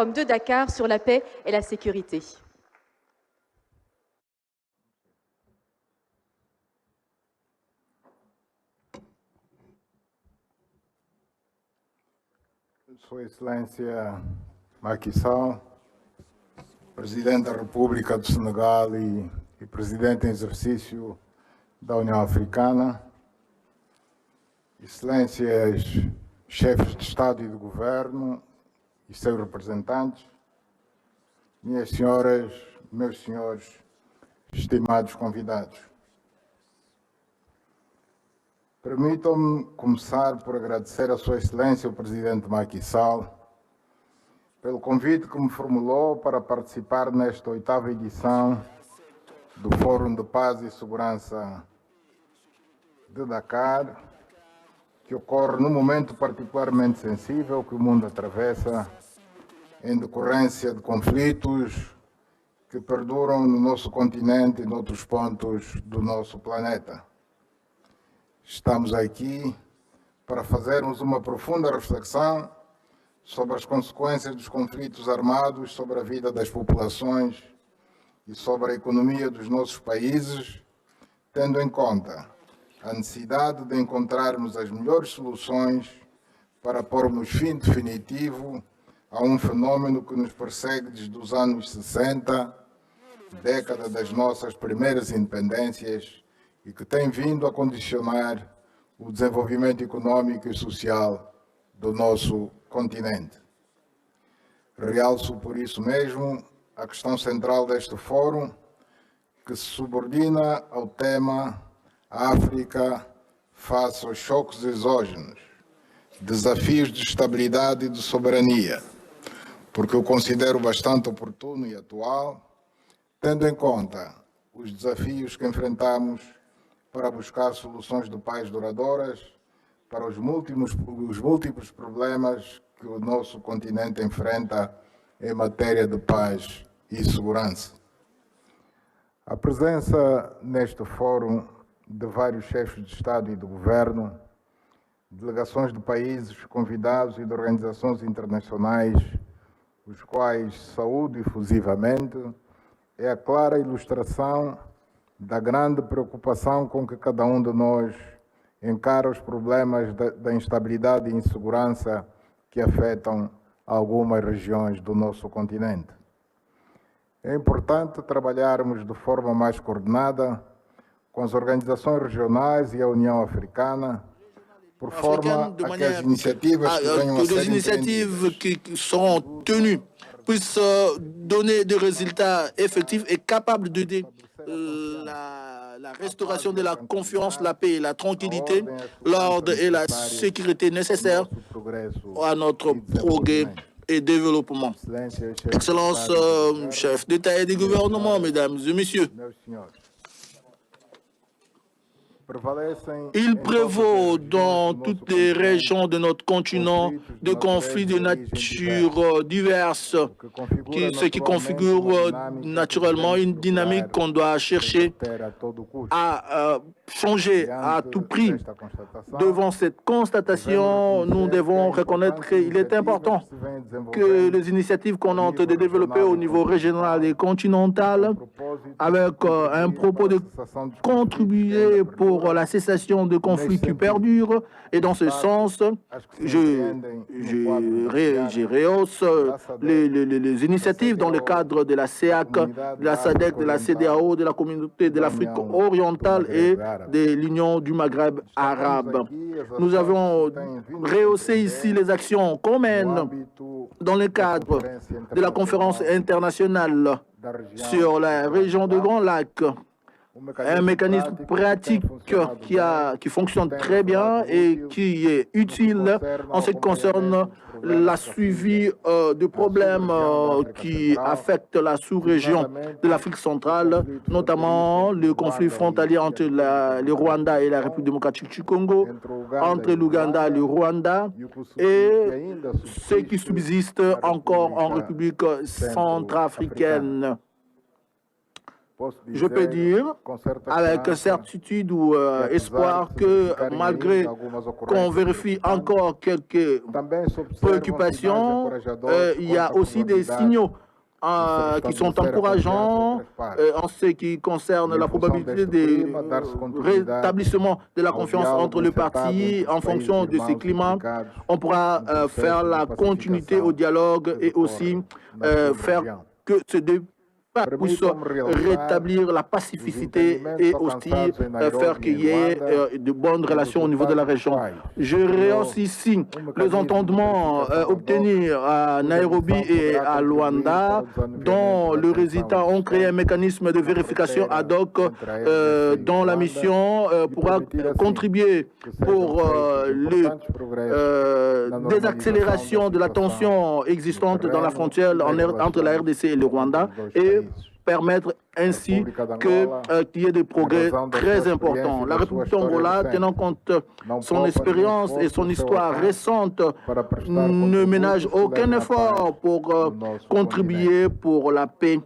de Dakar sur la paix et la sécurité. Sua Excelência Macky Sall, Presidente da República do Senegal e Presidente em exercício da União Africana, Excelências Chefes de Estado e de Governo e seus representantes, minhas senhoras, meus senhores, estimados convidados. Permitam-me começar por agradecer a Sua Excelência, o Presidente Macky Sall, pelo convite que me formulou para participar nesta 8ª edição do Fórum de Paz e Segurança de Dakar, que ocorre num momento particularmente sensível que o mundo atravessa em decorrência de conflitos que perduram no nosso continente e noutros pontos do nosso planeta. Estamos aqui para fazermos uma profunda reflexão sobre as consequências dos conflitos armados sobre a vida das populações e sobre a economia dos nossos países, tendo em conta a necessidade de encontrarmos as melhores soluções para pormos fim definitivo a um fenômeno que nos persegue desde os anos 60, década das nossas primeiras independências, e que tem vindo a condicionar o desenvolvimento econômico e social do nosso continente. Realço por isso mesmo a questão central deste fórum, que se subordina ao tema África face aos choques exógenos, desafios de estabilidade e de soberania, porque eu considero bastante oportuno e atual, tendo em conta os desafios que enfrentamos para buscar soluções de paz duradouras para os múltiplos problemas que o nosso continente enfrenta em matéria de paz e segurança. A presença neste fórum de vários chefes de Estado e de Governo, delegações de países convidados e de organizações internacionais, os quais saúdo efusivamente, é a clara ilustração da grande preocupação com que cada um de nós encara os problemas da instabilidade e insegurança que afetam algumas regiões do nosso continente. É importante trabalharmos de forma mais coordenada com as organizações regionais e a União Africana, por forma a que as iniciativas que venham a ser initiatives qui seront tenues puissent donner des résultats effectifs et capables d'aider la restauration de la confiance, la paix et la tranquillité, l'ordre et la sécurité nécessaires à notre progrès et développement. Excellences, chefs d'État et de gouvernement, mesdames et messieurs, il prévaut dans toutes les régions de notre continent des conflits de nature diverse, ce qui configure naturellement une dynamique qu'on doit chercher à changer à tout prix. Devant cette constatation, nous devons reconnaître qu'il est important que les initiatives qu'on tente de développer au niveau régional et continental, avec un propos de contribuer pour la cessation de conflits qui perdurent. Et dans ce sens, je rehausse les initiatives dans le cadre de la CEAC, de la SADC, de la CEDEAO, de la Communauté de l'Afrique orientale et de l'Union du Maghreb arabe. Nous avons rehaussé ici les actions qu'on mène dans le cadre de la conférence internationale sur la région de Grand Lac, un mécanisme pratique qui fonctionne très bien et qui est utile en ce qui concerne la suivi de problèmes qui affectent la sous-région de l'Afrique centrale, notamment le conflit frontalier entre le Rwanda et la République démocratique du Congo, entre l'Ouganda et le Rwanda, et ce qui subsiste encore en République centrafricaine. Je peux dire avec certitude ou espoir que malgré qu'on vérifie encore quelques préoccupations, il y a aussi des signaux qui sont encourageants en ce qui concerne la probabilité de rétablissement de la confiance entre les partis. En fonction de ces climats, on pourra faire la continuité au dialogue et aussi faire que ce débat puisse rétablir la pacificité et aussi faire qu'il y ait de bonnes relations au niveau de la région. Je rehausse ici les entendements obtenus à Nairobi et à Luanda, dont le résultat ont créé un mécanisme de vérification ad hoc dont la mission pourra contribuer pour désaccélération de la tension existante dans la frontière entre la RDC et le Rwanda et permettre ainsi qu'il y ait des progrès très importants. La République d'Angola, tenant compte son expérience et son histoire récente, ne ménage aucun effort pour contribuer pour la paix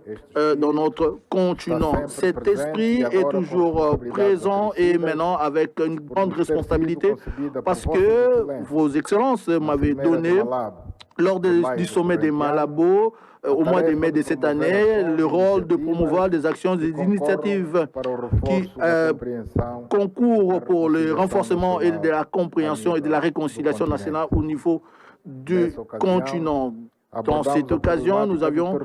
dans notre continent. Cet esprit est toujours présent et maintenant avec une grande responsabilité parce que vos excellences m'avaient donné lors du sommet des Malabo au mois de mai de cette année, le rôle de promouvoir des actions et des initiatives qui concourent pour le renforcement et de la compréhension et de la réconciliation nationale au niveau du continent. Dans cette occasion, nous avions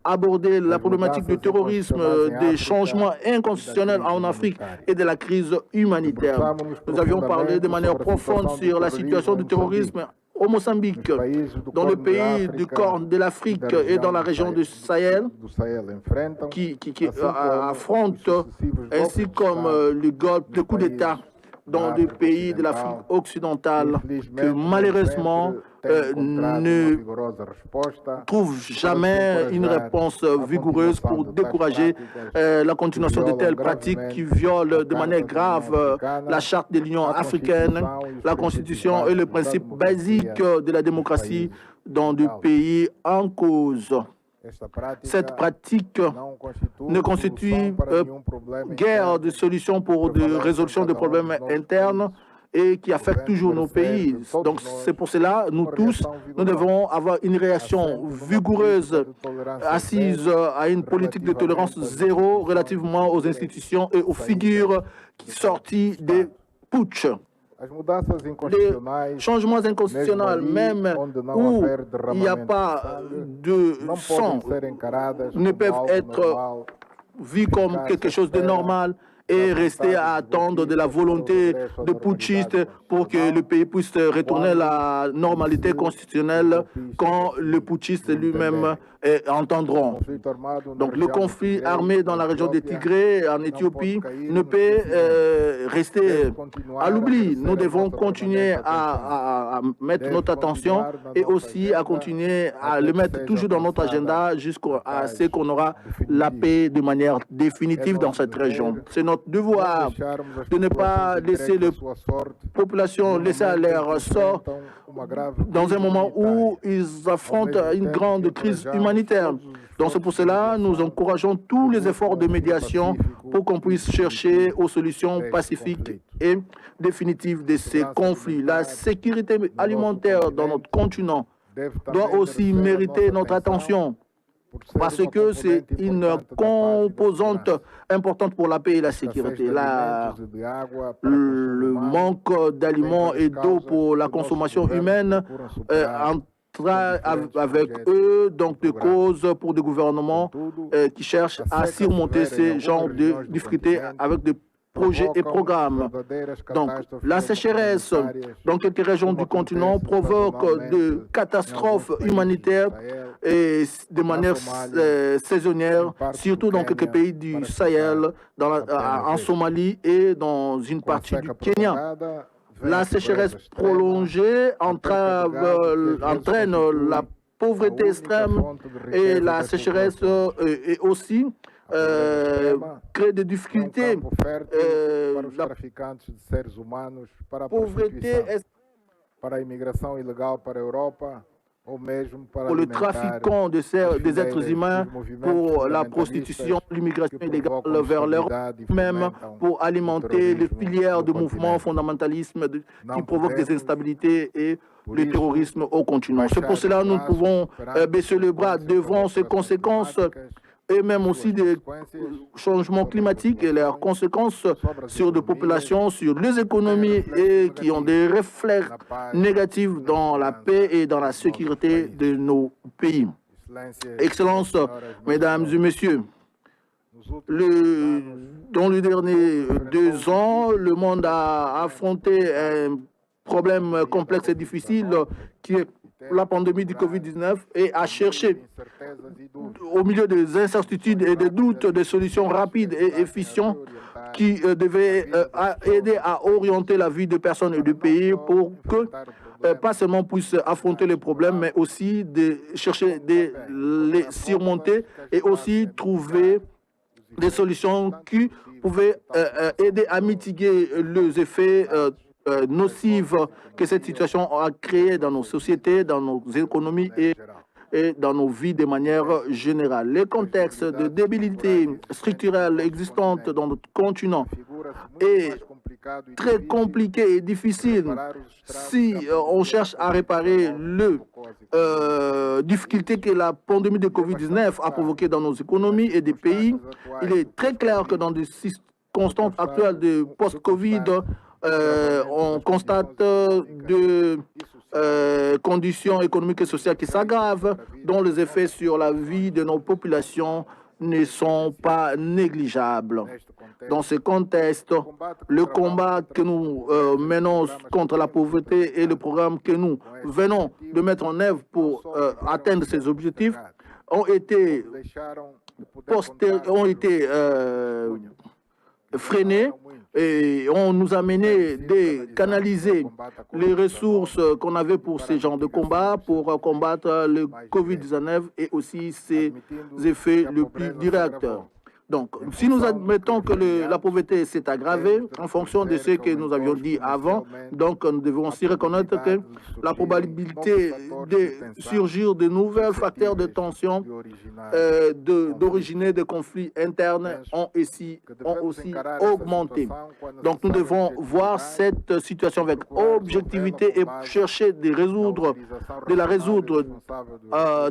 abordé la problématique du terrorisme, des changements inconstitutionnels en Afrique et de la crise humanitaire. Nous avions parlé de manière profonde sur la situation du terrorisme au Mozambique, dans le pays du Corne de l'Afrique et dans la région du Sahel, qui affrontent, ainsi comme le coup d'État dans des pays de l'Afrique occidentale, que malheureusement ne trouvent jamais une réponse vigoureuse pour décourager la continuation de telles pratiques qui violent de manière grave la charte de l'Union africaine, la Constitution et le principe basique de la démocratie dans des pays en cause. Cette pratique ne constitue guère de solution pour de résolution de problèmes internes et qui affecte toujours nos pays. Donc c'est pour cela, nous tous, nous devons avoir une réaction vigoureuse assise à une politique de tolérance zéro relativement aux institutions et aux figures sorties des putsch. Les changements inconstitutionnels, même où il n'y a pas de sang, ne peuvent être vus comme quelque chose de normal et rester à attendre de la volonté de putschistes pour que le pays puisse retourner à la normalité constitutionnelle quand le putschiste lui-même entendront. Donc le conflit armé dans la région des Tigrés, en Éthiopie, ne peut rester à l'oubli. Nous devons continuer à mettre notre attention et aussi à continuer à le mettre toujours dans notre agenda jusqu'à ce qu'on aura la paix de manière définitive dans cette région. C'est notre devoir de ne pas laisser les populations laisser à leur sort dans un moment où ils affrontent une grande crise humanitaire. Donc c'est pour cela que nous encourageons tous les efforts de médiation pour qu'on puisse chercher aux solutions pacifiques et définitives de ces conflits. La sécurité alimentaire dans notre continent doit aussi mériter notre attention parce que c'est une composante importante pour la paix et la sécurité. Le manque d'aliments et d'eau pour la consommation humaine avec eux, donc de cause pour des gouvernements qui cherchent à surmonter ces genres de difficultés avec des projets et programmes. Donc, la sécheresse dans quelques régions du continent provoque des catastrophes humanitaires et de manière saisonnière, surtout dans quelques pays du Sahel, en Somalie et dans une partie du Kenya. La sécheresse prolongée entraîne la pauvreté extrême et la sécheresse est aussi crée des difficultés. La pauvreté para a imigração ilegal para a Europa, pour le trafiquant des êtres humains, pour la prostitution, l'immigration illégale vers l'Europe, même pour alimenter les filières de mouvements fondamentalisme qui provoquent des instabilités et le terrorisme au continent. C'est pour cela que nous pouvons baisser le bras devant ces conséquences et même aussi des changements climatiques et leurs conséquences sur des populations, sur les économies et qui ont des reflets négatifs dans la paix et dans la sécurité de nos pays. Excellences, Mesdames et Messieurs, dans les derniers 2 ans, le monde a affronté un problème complexe et difficile qui est la pandémie du Covid-19 et a cherché, au milieu des incertitudes et des doutes, des solutions rapides et efficientes qui devaient aider à orienter la vie de personnes et du pays pour que pas seulement puissent affronter les problèmes, mais aussi de chercher de les surmonter et aussi trouver des solutions qui pouvaient aider à mitiguer les effets nocives que cette situation a créé dans nos sociétés, dans nos économies et dans nos vies de manière générale. Les contextes de débilité structurelle existantes dans notre continent est très compliqué et difficile si on cherche à réparer les difficultés que la pandémie de Covid-19 a provoquées dans nos économies et des pays. Il est très clair que dans des circonstances actuelles de post-Covid, on constate des conditions économiques et sociales qui s'aggravent, dont les effets sur la vie de nos populations ne sont pas négligeables. Dans ce contexte, le combat que nous menons contre la pauvreté et le programme que nous venons de mettre en œuvre pour atteindre ces objectifs ont été freinés et on nous a mené de canaliser les ressources qu'on avait pour ces genres de combats, pour combattre le Covid-19 et aussi ses effets les plus directs. Donc, si nous admettons que la pauvreté s'est aggravée en fonction de ce que nous avions dit avant, donc nous devons aussi reconnaître que la probabilité de surgir de nouveaux facteurs de tension, d'originer des conflits internes ont aussi augmenté. Donc, nous devons voir cette situation avec objectivité et chercher de la résoudre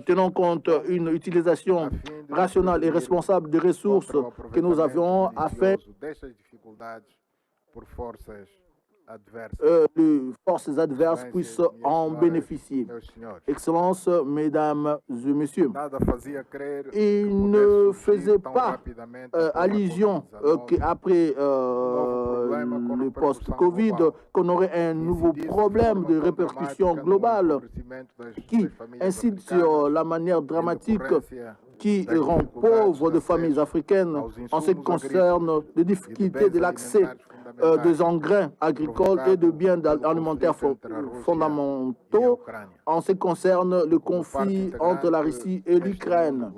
tenant compte d'une utilisation rationnelle et responsable des ressources que nous avions afin les forces adverses puissent en bénéficier. Excellences, Mesdames et Messieurs, il ne faisait pas allusion qu'après le post-Covid, qu'on aurait un nouveau problème de répercussion globale qui incide sur la manière dramatique qui rend pauvres des familles africaines en ce qui concerne les difficultés de l'accès des engrais agricoles et de biens alimentaires fondamentaux en ce qui concerne le conflit entre la Russie et l'Ukraine.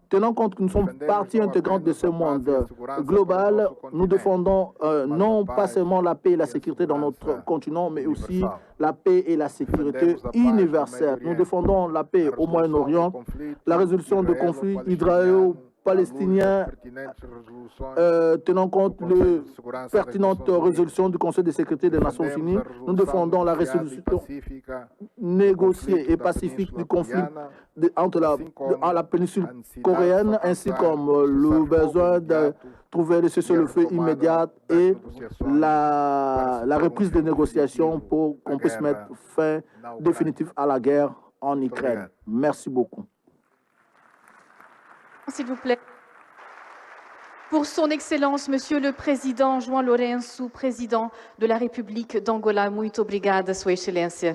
Tenant compte que nous sommes partie intégrante de ce monde global, nous défendons non pas seulement la paix et la sécurité dans notre continent, mais aussi la paix et la sécurité universelle. Nous défendons la paix au Moyen-Orient, la résolution de conflits israélo-palestiniens, tenant compte de pertinentes résolutions du Conseil de sécurité des Nations Unies. Nous défendons la résolution négociée et pacifique du conflit entre la péninsule coréenne, ainsi comme le besoin de trouver le cessez-le-feu immédiat et la reprise des négociations pour qu'on puisse mettre fin définitive à la guerre en Ukraine. Merci beaucoup. S'il vous plaît. Pour son Excellence, Monsieur le Président João Lourenço, Président de la République d'Angola. Muito obrigada, Sua Excelência.